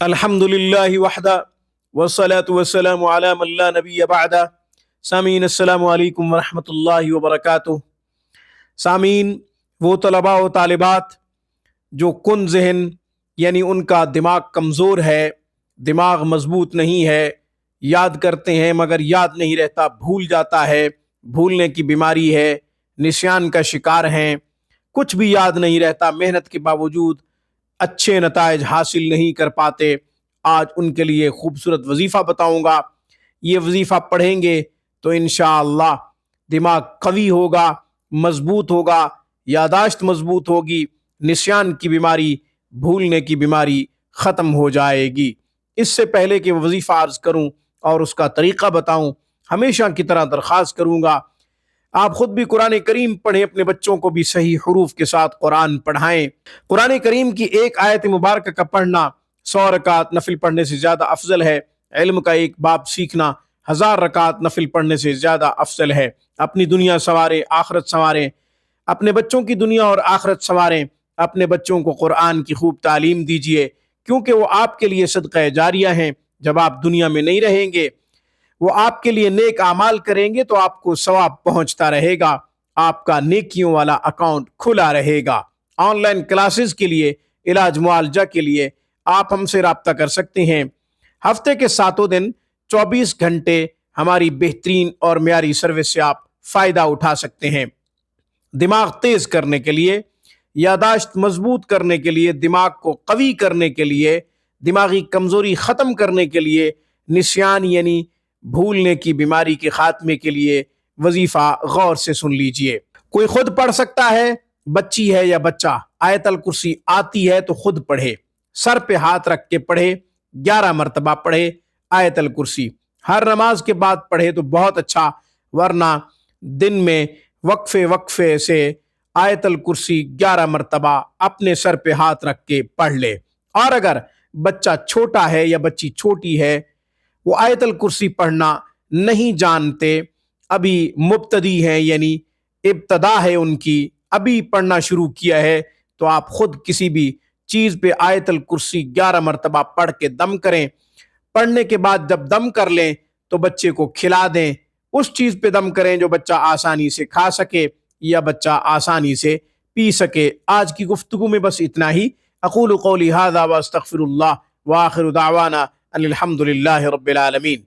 الحمدللہ وحدہ والصلاة والسلام علی من لا نبی بعدہ۔ سامعین السلام علیکم ورحمۃ اللہ وبرکاتہ۔ سامعین، وہ طلباء و طالبات جو کن ذہن یعنی ان کا دماغ کمزور ہے، دماغ مضبوط نہیں ہے، یاد کرتے ہیں مگر یاد نہیں رہتا، بھول جاتا ہے، بھولنے کی بیماری ہے، نسیان کا شکار ہیں، کچھ بھی یاد نہیں رہتا، محنت کے باوجود اچھے نتائج حاصل نہیں کر پاتے، آج ان کے لیے خوبصورت وظیفہ بتاؤں گا۔ یہ وظیفہ پڑھیں گے تو انشاءاللہ دماغ قوی ہوگا، مضبوط ہوگا، یادداشت مضبوط ہوگی، نسیان کی بیماری، بھولنے کی بیماری ختم ہو جائے گی۔ اس سے پہلے کہ وظیفہ عرض کروں اور اس کا طریقہ بتاؤں، ہمیشہ کی طرح درخواست کروں گا آپ خود بھی قرآن کریم پڑھیں، اپنے بچوں کو بھی صحیح حروف کے ساتھ قرآن پڑھائیں۔ قرآن کریم کی ایک آیت مبارکہ کا پڑھنا 100 رکعت نفل پڑھنے سے زیادہ افضل ہے۔ علم کا ایک باب سیکھنا 1000 رکعت نفل پڑھنے سے زیادہ افضل ہے۔ اپنی دنیا سنواریں، آخرت سنواریں، اپنے بچوں کی دنیا اور آخرت سنواریں، اپنے بچوں کو قرآن کی خوب تعلیم دیجیے، کیونکہ وہ آپ کے لیے صدقہ جاریہ ہیں۔ جب آپ دنیا میں نہیں رہیں گے، وہ آپ کے لیے نیک اعمال کریں گے تو آپ کو ثواب پہنچتا رہے گا، آپ کا نیکیوں والا اکاؤنٹ کھلا رہے گا۔ آن لائن کلاسز کے لیے، علاج معالجہ کے لیے آپ ہم سے رابطہ کر سکتے ہیں۔ ہفتے کے 7 دن 24 گھنٹے ہماری بہترین اور معیاری سروس سے آپ فائدہ اٹھا سکتے ہیں۔ دماغ تیز کرنے کے لیے، یادداشت مضبوط کرنے کے لیے، دماغ کو قوی کرنے کے لیے، دماغی کمزوری ختم کرنے کے لیے، نسیان یعنی بھولنے کی بیماری کے خاتمے کے لیے وظیفہ غور سے سن لیجئے۔ کوئی خود پڑھ سکتا ہے، بچی ہے یا بچہ، آیت الکرسی آتی ہے تو خود پڑھے، سر پہ ہاتھ رکھ کے پڑھے، 11 مرتبہ پڑھے آیت الکرسی، ہر نماز کے بعد پڑھے تو بہت اچھا، ورنہ دن میں وقفے سے آیت الکرسی 11 مرتبہ اپنے سر پہ ہاتھ رکھ کے پڑھ لے۔ اور اگر بچہ چھوٹا ہے یا بچی چھوٹی ہے، وہ آیت الکرسی پڑھنا نہیں جانتے، ابھی مبتدی ہیں یعنی ابتدا ہے ان کی، ابھی پڑھنا شروع کیا ہے، تو آپ خود کسی بھی چیز پہ آیت الکرسی 11 مرتبہ پڑھ کے دم کریں۔ پڑھنے کے بعد جب دم کر لیں تو بچے کو کھلا دیں، اس چیز پہ دم کریں جو بچہ آسانی سے کھا سکے یا بچہ آسانی سے پی سکے۔ آج کی گفتگو میں بس اتنا ہی۔ اقول قولی ھذا واستغفر اللہ، وآخر دعوانا ان الحمد للہ رب العالمین۔